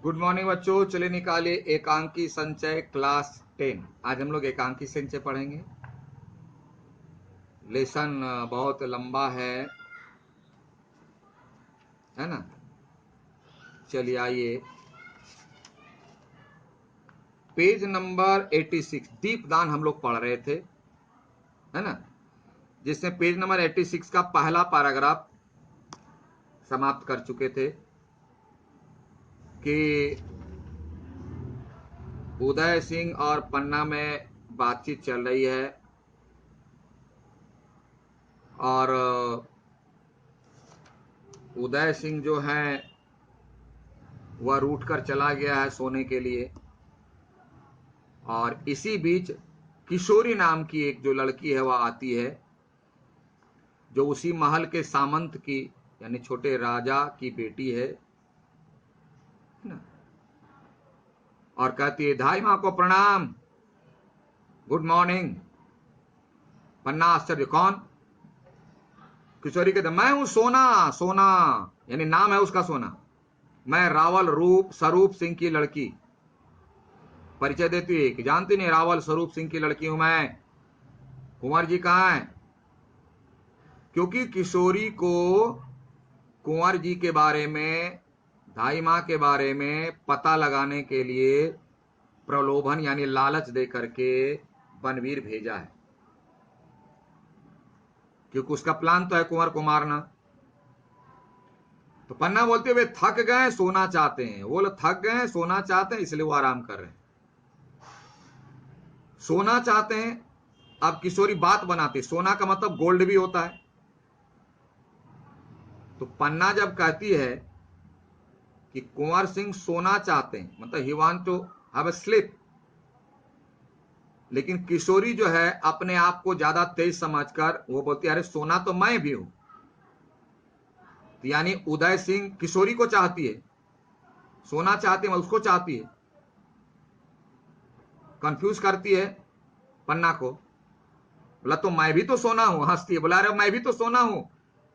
Good morning बच्चों, चले निकाले एकांकी संचय क्लास 10। आज हम लोग एकांकी संचय पढ़ेंगे। लेसन बहुत लंबा है ना। चलिए आइए, पेज नंबर 86 दीपदान हम लोग पढ़ रहे थे, है ना, जिसमें पेज नंबर 86 का पहला पैराग्राफ समाप्त कर चुके थे कि उदय सिंह और पन्ना में बातचीत चल रही है और उदय सिंह जो है वह रूठ कर चला गया है सोने के लिए। और इसी बीच किशोरी नाम की एक जो लड़की है वह आती है, जो उसी महल के सामंत की यानी छोटे राजा की बेटी है ना, और कहती है धाई माँ को प्रणाम, गुड मॉर्निंग। पन्ना आश्चर्य, कौन? किशोरी कहते मैं हूं सोना। सोना यानी नाम है उसका सोना। मैं रावल रूप स्वरूप सिंह की लड़की। परिचय देती है कि जानती नहीं, रावल स्वरूप सिंह की लड़की हूं मैं। कुंवर जी कहाँ है? क्योंकि किशोरी को कुंवर जी के बारे में, धाई माँ के बारे में पता लगाने के लिए प्रलोभन यानी लालच दे करके बनवीर भेजा है, क्योंकि उसका प्लान तो है कुंवर को मारना। तो पन्ना बोलते हुए थक गए सोना चाहते हैं। वो लोग थक गए सोना चाहते हैं, इसलिए वो आराम कर रहे हैं, सोना चाहते हैं। अब किशोरी बात बनाती, सोना का मतलब गोल्ड भी होता है। तो पन्ना जब कहती है कि कुंवर सिंह सोना चाहते हैं, मतलब he want to have a sleep, लेकिन किशोरी जो है अपने आप को ज्यादा तेज समझकर वो बोलती है अरे सोना तो मैं भी हूं। तो यानी उदय सिंह किशोरी को चाहती है, सोना चाहती है, उसको चाहती है, कंफ्यूज करती है पन्ना को। बोला तो मैं भी तो सोना हूं। हंसती है, बोला अरे मैं भी तो सोना हूं।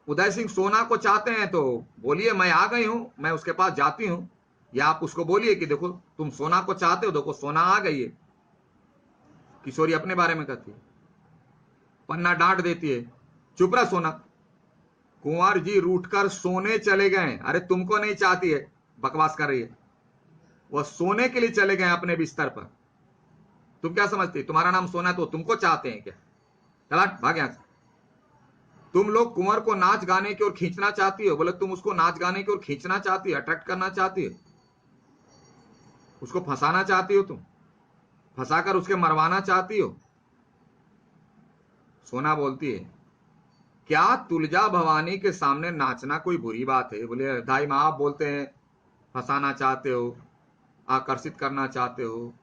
उदय सिंह सोना को चाहते हैं तो बोलिए मैं आ गई हूं, मैं उसके पास जाती हूं। या आप उसको बोलिए कि देखो तुम सोना को चाहते हो, देखो सोना आ गई है। किशोरी अपने बारे में कहती है। पन्ना डांट देती है, चुप रह सोना। कुंवर जी रूठकर सोने चले गए। अरे तुमको नहीं चाहती है, बकवास कर रही है। वह सोने के लिए चले गए अपने बिस्तर पर। तुम क्या समझती, तुम्हारा नाम सोना है तो तुमको चाहते हैं क्या? चला भाग यहां से। तुम लोग कुंवर को नाच गाने की ओर खींचना चाहती हो। बोले तुम उसको नाच गाने की ओर खींचना चाहती हो, अट्रैक्ट करना चाहती हो, उसको फंसाना चाहती हो, तुम फंसाकर उसके मरवाना चाहती हो। सोना बोलती है क्या तुलजा भवानी के सामने नाचना कोई बुरी बात है? बोले दाई माँ आप बोलते हैं फंसाना चाहते हो, आकर्षित करना चाहते हो।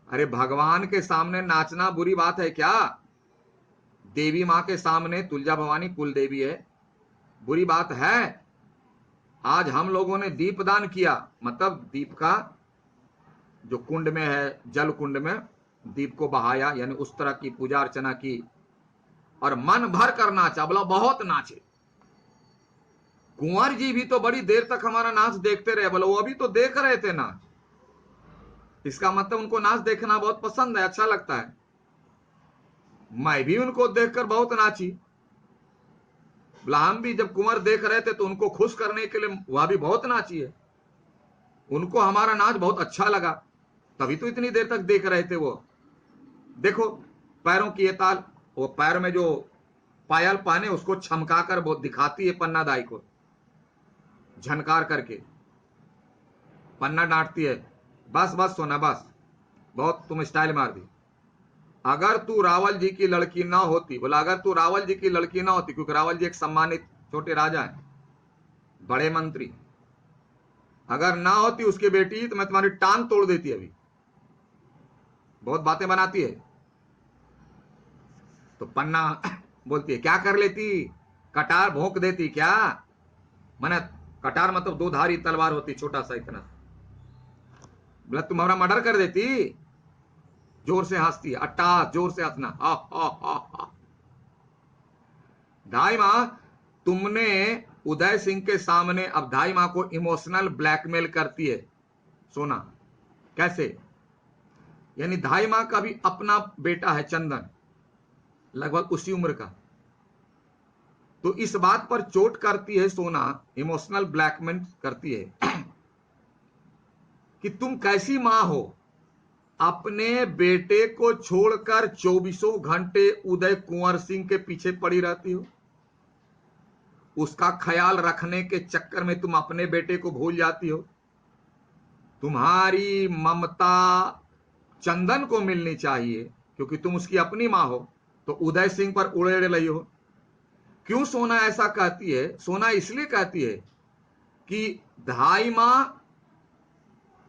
अरे भगवान के सामने नाचना बुरी बात है क्या? देवी माँ के सामने, तुलजा भवानी कुल देवी है, बुरी बात है? आज हम लोगों ने दीपदान किया, मतलब दीप का जो कुंड में है, जल कुंड में दीप को बहाया, यानी उस तरह की पूजा अर्चना की और मन भर कर नाचा। बोला बहुत नाचे। कुंवर जी भी तो बड़ी देर तक हमारा नाच देखते रहे। बोला वो भी तो देख रहे थे नाच, इसका मतलब उनको नाच देखना बहुत पसंद है, अच्छा लगता है। मैं भी उनको देखकर बहुत नाची। बोला हम भी जब कुंवर देख रहे थे तो उनको खुश करने के लिए वह भी बहुत नाची है, उनको हमारा नाच बहुत अच्छा लगा, तभी तो इतनी देर तक देख रहे थे वो। देखो पैरों की ये ताल, वो पैर में जो पायल पहने उसको छमकाकर वो दिखाती है पन्ना दाई को, झनकार करके। पन्ना डांटती है बस बस सोना बस, बहुत तुम स्टाइल मार दी। अगर तू रावल जी की लड़की ना होती, बोला अगर तू रावल जी की लड़की ना होती, क्योंकि रावल जी एक सम्मानित छोटे राजा हैं, बड़े मंत्री, अगर ना होती उसकी बेटी तो मैं तुम्हारी टांग तोड़ देती। अभी बहुत बातें बनाती है। तो पन्ना बोलती है क्या कर लेती, कटार भोंक देती क्या? मैंने कटार मतलब दो धारी तलवार होती, छोटा सा इतना। बोला तुम हमारा मर्डर कर देती। जोर से हंसती है, अट्टा जोर से हंसना, हा हा हा हा। ढाई माँ तुमने उदय सिंह के सामने अब ढाई माँ को इमोशनल ब्लैकमेल करती है। सोना। कैसे? यानी धाई माँ का भी अपना बेटा है चंदन, लगभग उसी उम्र का। तो इस बात पर चोट करती है सोना, इमोशनल ब्लैकमेल करती है कि तुम कैसी मां हो, अपने बेटे को छोड़कर 24 घंटे उदय कुंवर सिंह के पीछे पड़ी रहती हो। उसका ख्याल रखने के चक्कर में तुम अपने बेटे को भूल जाती हो। तुम्हारी ममता चंदन को मिलनी चाहिए क्योंकि तुम उसकी अपनी मां हो, तो उदय सिंह पर उड़ेड़ रही हो। क्यों सोना ऐसा कहती है? सोना इसलिए कहती है कि धाई मां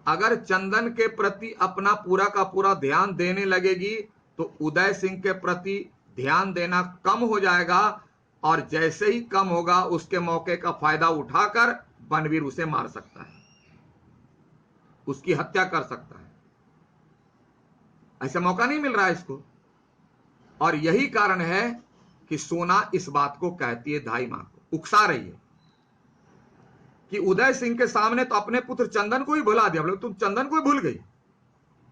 अगर चंदन के प्रति अपना पूरा का पूरा ध्यान देने लगेगी तो उदय सिंह के प्रति ध्यान देना कम हो जाएगा, और जैसे ही कम होगा उसके मौके का फायदा उठाकर बनवीर उसे मार सकता है, उसकी हत्या कर सकता है। ऐसा मौका नहीं मिल रहा है इसको, और यही कारण है कि सोना इस बात को कहती है, धाई मां को उकसा रही है कि उदय सिंह के सामने तो अपने पुत्र चंदन को ही भुला दिया। बोले तुम चंदन को ही भूल गई,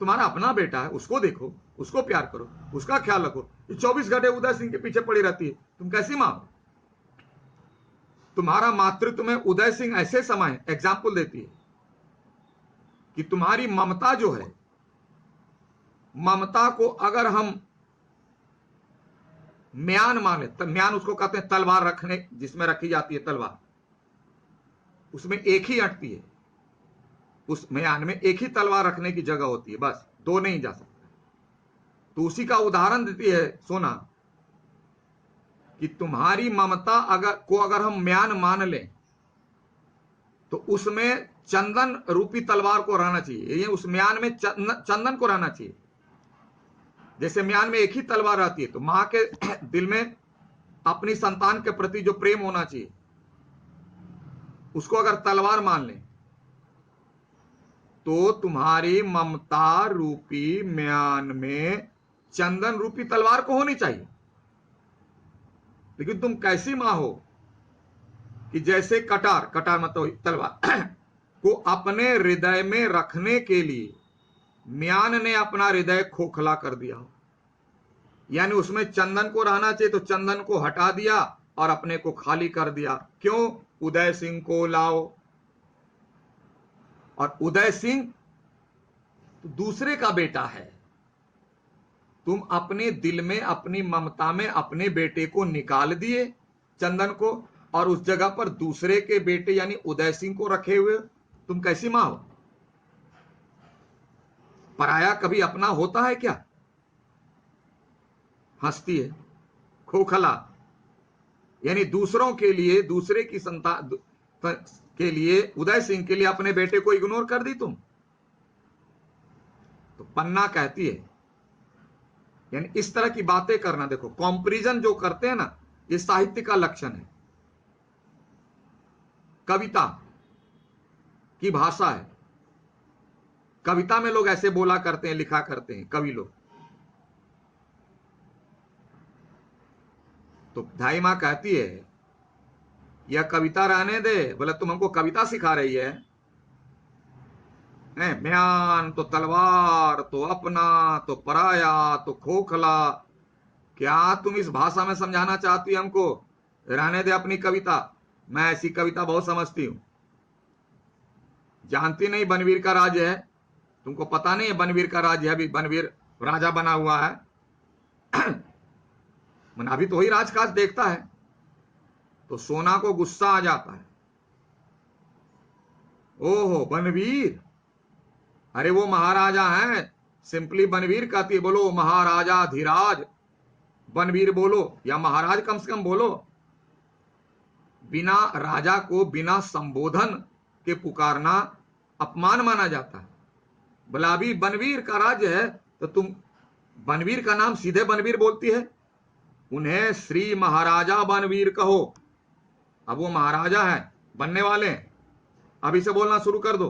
तुम्हारा अपना बेटा है, उसको देखो, उसको प्यार करो, उसका ख्याल रखो। 24 घंटे उदय सिंह के पीछे पड़ी रहती है, तुम कैसी मां हो? तुम्हारा मातृत्व में उदय सिंह ऐसे समय एग्जाम्पल देती है कि तुम्हारी ममता जो है, ममता को अगर हम म्यान माने, तो म्यान उसको कहते हैं तलवार रखने, जिसमें रखी जाती है तलवार, उसमें एक ही अटती है, उस म्यान में एक ही तलवार रखने की जगह होती है, बस दो नहीं जा सकते। तो उसी का उदाहरण देती है सोना कि तुम्हारी ममता अगर हम म्यान मान लें तो उसमें चंदन रूपी तलवार को रहना चाहिए, ये उस म्यान में चंदन को रहना चाहिए। जैसे म्यान में एक ही तलवार रहती है, तो मां के दिल में अपनी संतान के प्रति जो प्रेम होना चाहिए, उसको अगर तलवार मान लें तो तुम्हारी ममता रूपी म्यान में चंदन रूपी तलवार को होनी चाहिए। लेकिन तुम कैसी मां हो कि जैसे कटार मतलब तलवार को अपने हृदय में रखने के लिए म्यान ने अपना हृदय खोखला कर दिया हो, यानी उसमें चंदन को रहना चाहिए तो चंदन को हटा दिया और अपने को खाली कर दिया। क्यों? उदय सिंह को लाओ। और उदय सिंह तो दूसरे का बेटा है, तुम अपने दिल में अपनी ममता में अपने बेटे को निकाल दिए चंदन को, और उस जगह पर दूसरे के बेटे यानी उदय सिंह को रखे हुए। तुम कैसी मां हो? पराया कभी अपना होता है क्या? हंसती है, खोखला, यानी दूसरों के लिए, दूसरे की संतान के लिए, उदय सिंह के लिए अपने बेटे को इग्नोर कर दी तुम। तो पन्ना कहती है, यानी इस तरह की बातें करना, देखो कंपैरिजन जो करते हैं ना, ये साहित्य का लक्षण है, कविता की भाषा है। कविता में लोग ऐसे बोला करते हैं, लिखा करते हैं कवि लोग। तो धाई मां कहती है यह कविता रहने दे। बोला तुम हमको कविता सिखा रही है? म्यान तो तलवार, तो अपना, तो पराया, तो खोखला, क्या तुम इस भाषा में समझाना चाहती है हमको? रहने दे अपनी कविता, मैं ऐसी कविता बहुत समझती हूं। जानती नहीं बनवीर का राज्य है? तुमको पता नहीं है बनवीर का राज्य है? अभी बनवीर राजा बना हुआ है अभी तो वही राजकाज देखता है। तो सोना को गुस्सा आ जाता है, ओहो बनवीर, अरे वो महाराजा हैं, सिंपली बनवीर कहती है, बोलो महाराजा धीराज, बनवीर बोलो, या महाराज कम से कम बोलो। बिना राजा को बिना संबोधन के पुकारना अपमान माना जाता है। बोला अभी बनवीर का राज्य है तो तुम बनवीर का नाम सीधे बनवीर बोलती है? उन्हें श्री महाराजा बनवीर कहो। अब वो महाराजा है, बनने वाले हैं, अभी से बोलना शुरू कर दो।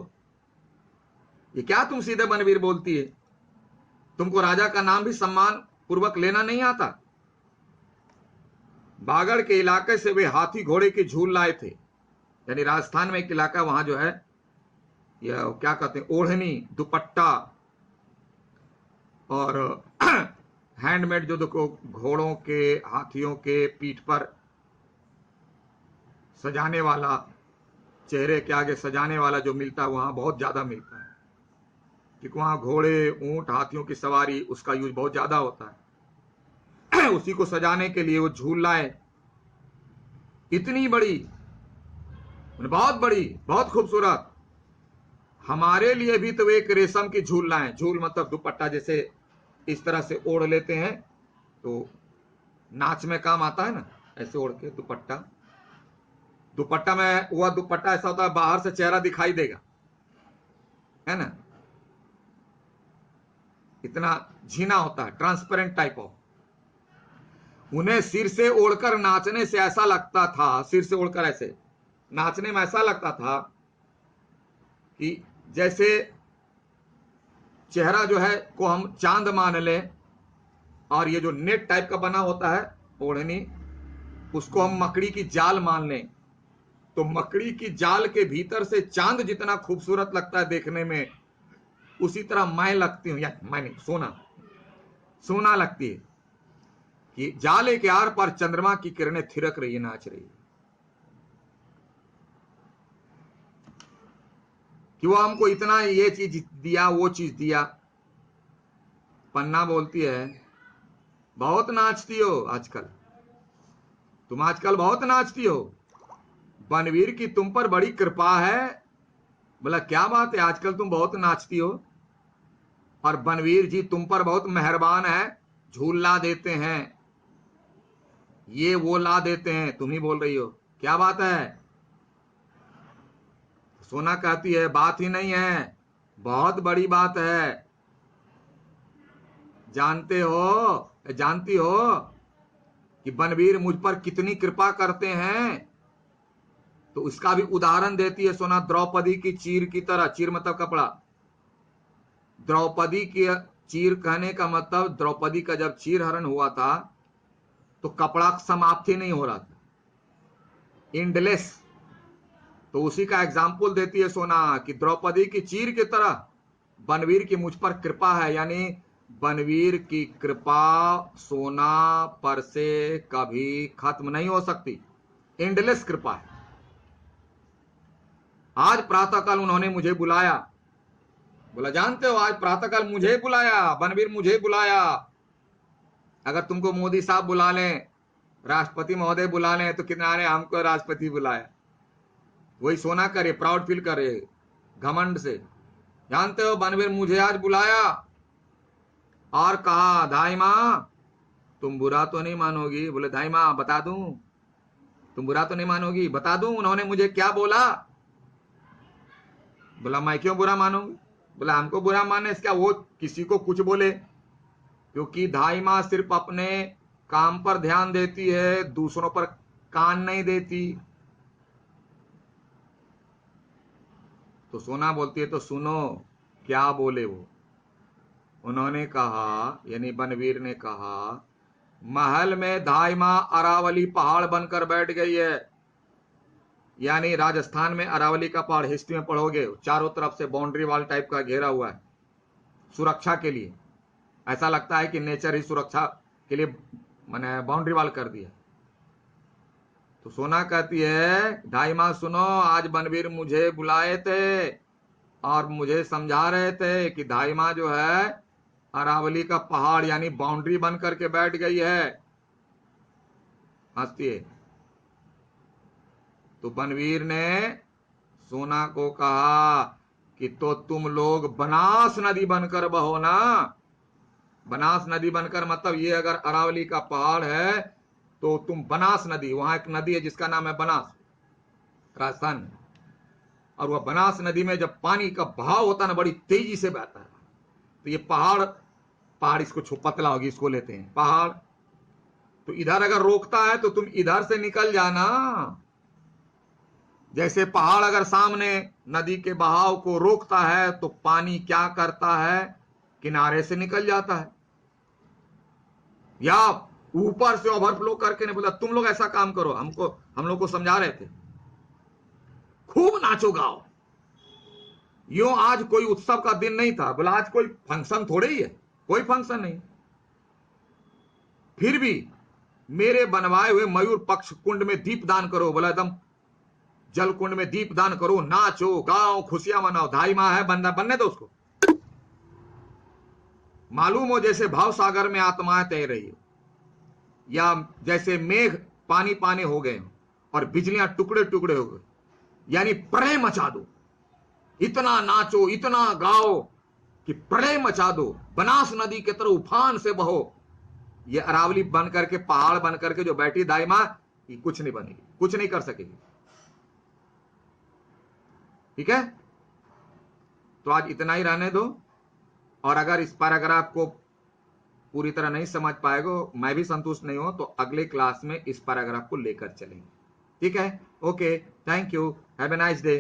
ये क्या तुम सीधे बनवीर बोलती है? तुमको राजा का नाम भी सम्मान पूर्वक लेना नहीं आता? बागड़ के इलाके से वे हाथी घोड़े की झूल लाए थे, यानी राजस्थान में एक इलाका वहां जो है या क्या कहते हैं, ओढ़नी, दुपट्टा, और हैंडमेड जो देखो घोड़ों के, हाथियों के पीठ पर सजाने वाला, चेहरे के आगे सजाने वाला जो मिलता है वहां बहुत ज्यादा मिलता है, क्योंकि वहां घोड़े, ऊंट, हाथियों की सवारी, उसका यूज बहुत ज्यादा होता है। उसी को सजाने के लिए वो झूलाएं इतनी बड़ी, बहुत बड़ी, बहुत खूबसूरत। हमारे लिए भी तो एक रेशम की झूलाएं, झूल मतलब दुपट्टा जैसे इस तरह से ओढ़ लेते हैं तो नाच में काम आता है ना, ऐसे ओढ़ के दुपट्टा। दुपट्टा में वह दुपट्टा ऐसा होता है बाहर से चेहरा दिखाई देगा, है ना, इतना झीना होता है, ट्रांसपेरेंट टाइप ऑफ। उन्हें सिर से ओढ़कर नाचने से ऐसा लगता था, सिर से ओढ़कर ऐसे नाचने में ऐसा लगता था कि जैसे चेहरा जो है को हम चांद मान लें, और ये जो नेट टाइप का बना होता है ओढ़नी, उसको हम मकड़ी की जाल मान लें, तो मकड़ी की जाल के भीतर से चांद जितना खूबसूरत लगता है देखने में, उसी तरह मैं लगती हूं, या मैं नहीं, सोना, सोना लगती है कि जाले के आर पर चंद्रमा की किरणें थिरक रही है, नाच रही है, कि वो हमको इतना ये चीज दिया, वो चीज दिया। पन्ना बोलती है बहुत नाचती हो आजकल, तुम आजकल बहुत नाचती हो, बनवीर की तुम पर बड़ी कृपा है। बोला क्या बात है, आजकल तुम बहुत नाचती हो, और बनवीर जी तुम पर बहुत मेहरबान है, झूल ला देते हैं, ये वो ला देते हैं, तुम ही बोल रही हो, क्या बात है। सोना कहती है बात ही नहीं है, बहुत बड़ी बात है। जानते हो, जानती हो कि बनवीर मुझ पर कितनी कृपा करते हैं। तो इसका भी उदाहरण देती है सोना, द्रौपदी की चीर की तरह, चीर मतलब कपड़ा, द्रौपदी की चीर कहने का मतलब द्रौपदी का जब चीर हरण हुआ था तो कपड़ा समाप्त ही नहीं हो रहा था, इंडलेस। तो उसी का एग्जाम्पल देती है सोना कि द्रौपदी की चीर की तरह बनवीर की मुझ पर कृपा है, यानी बनवीर की कृपा सोना पर से कभी खत्म नहीं हो सकती, एंडलेस कृपा है। आज प्रातःकाल उन्होंने मुझे बुलाया, बोला जानते हो आज प्रातःकाल मुझे बुलाया, बनवीर मुझे बुलाया। अगर तुमको मोदी साहब बुला लें, राष्ट्रपति महोदय बुला लें, तो कितना ने हमको राष्ट्रपति बुलाया, वही सोना करे, प्राउड फील करे घमंड से। जानते हो बनवीर मुझे आज बुलाया और कहा धाई मां तुम बुरा तो नहीं मानोगी। बोले धाई मां बता दूं, तुम बुरा तो नहीं मानोगी, बता दूं उन्होंने मुझे क्या बोला। बोला मैं क्यों बुरा मानूंगी। बोला हमको बुरा मानने इसका, वो किसी को कुछ बोले, क्योंकि धाई मां सिर्फ अपने काम पर ध्यान देती है, दूसरों पर कान नहीं देती। तो सोना बोलती है तो सुनो क्या बोले वो। उन्होंने कहा, यानी बनवीर ने कहा, महल में धाई मां अरावली पहाड़ बनकर बैठ गई है। यानी राजस्थान में अरावली का पहाड़, हिस्ट्री में पढ़ोगे, चारों तरफ से बाउंड्री वॉल टाइप का घेरा हुआ है सुरक्षा के लिए। ऐसा लगता है कि नेचर ही सुरक्षा के लिए मैंने बाउंड्री वॉल कर दिया। तो सोना कहती है ढाई मां सुनो, आज बनवीर मुझे बुलाए थे और मुझे समझा रहे थे कि ढाई मां जो है अरावली का पहाड़ यानी बाउंड्री बन करके बैठ गई है। हंसती है। तो बनवीर ने सोना को कहा कि तो तुम लोग बनास नदी बनकर बहो ना। बनास नदी बनकर मतलब ये, अगर अरावली का पहाड़ है तो तुम बनास नदी, वहां एक नदी है जिसका नाम है बनास, राजस्थान में। और वह बनास नदी में जब पानी का बहाव होता है ना, बड़ी तेजी से बहता है। तो ये पहाड़, पहाड़ इसको पतला होगी, इसको लेते हैं पहाड़। तो इधर अगर रोकता है तो तुम इधर से निकल जाना। जैसे पहाड़ अगर सामने नदी के बहाव को रोकता है तो पानी क्या करता है, किनारे से निकल जाता है, या ऊपर से ओवरफ्लो करके। नहीं बोला तुम लोग ऐसा काम करो, हम लोग को समझा रहे थे, खूब नाचो गाओ, यूं आज कोई उत्सव का दिन नहीं था, बोला आज कोई फंक्शन थोड़े ही है, कोई फंक्शन नहीं। फिर भी मेरे बनवाए हुए मयूर पक्ष कुंड में दीप दान करो, बोला एकदम जल कुंड में दीप दान करो, नाचो गाओ खुशियां मनाओ। धाई माँ है, बनने दो उसको। मालूम हो जैसे भाव सागर में आत्माएं तैर रही हो, या जैसे मेघ पानी पानी हो गए और बिजलियां टुकड़े टुकड़े हो गए, यानी प्रलय मचा दो। इतना नाचो इतना गाओ कि प्रलय मचा दो, बनास नदी के तरह उफान से बहो। ये अरावली बन करके, पहाड़ बन करके जो बैठी दाई मां, ये कुछ नहीं बनेगी, कुछ नहीं कर सकेगी। ठीक है, तो आज इतना ही रहने दो। और अगर इस पैराग्राफ को पूरी तरह नहीं समझ पाएगा, मैं भी संतुष्ट नहीं हूं, तो अगले क्लास में इस पैराग्राफ को लेकर चलेंगे। ठीक है, okay, thank you, have a nice day.